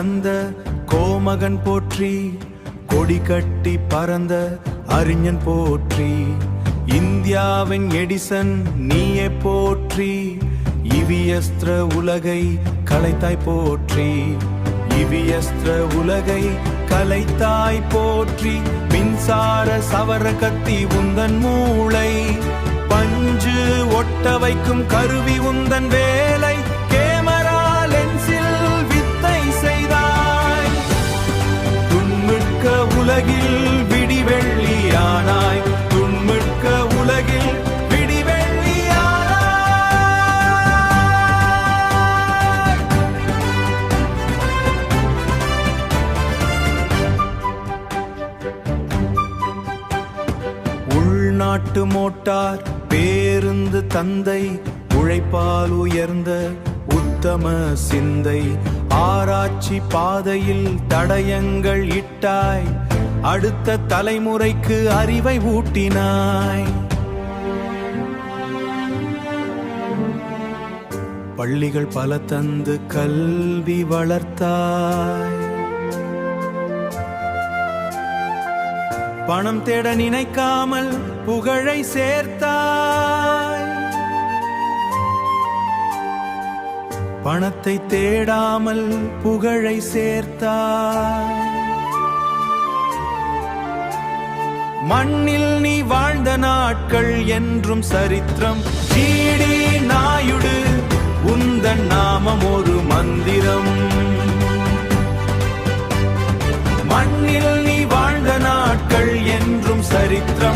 தந்த கோமகன் போற்றி, கொடி கட்டி பறந்த அறிஞன் போற்றி, இந்தியாவின் எடிசன் நீயே போற்றி, இவியஸ்திர உலகை கலைத்தாய் போற்றி, இவியஸ்திர உலகை கலைத்தாய் போற்றி, மின்சார சவர கத்தி உந்தன் மூளை, பஞ்சு ஒட்ட வைக்கும் கருவி உந்தன் வேலை, கேமரா லென்சில் வித்தை செய்தாய், துன்மிக்க உலகில் விடிவெள்ளியானாய், துன்மிக்க உலகில் உள்நாட்டு மோட்டார் பேருந்து தந்தை, உழைப்பால் உயர்ந்த உத்தம சிந்தை, ஆராய்ச்சி பாதையில் தடயங்கள் இட்டாய், அடுத்த தலைமுறைக்கு அறிவை ஊட்டினாய், பள்ளிகள் பல தந்து கல்வி வளர்த்தாய், பணம் தேட நினைக்காமல் புகழை சேர்த்தாய், பணத்தை தேடாமல் புகழை சேர்த்தாய், மண்ணில் நீ வாழ்ந்த நாட்கள் என்றும் சரித்திரம், ஜிடி நாயுடு உந்தன் நாமம் ஒரு மந்திரம், மண்ணில் நீ வாழ்ந்த நாட்கள் என்றும் சரித்திரம்.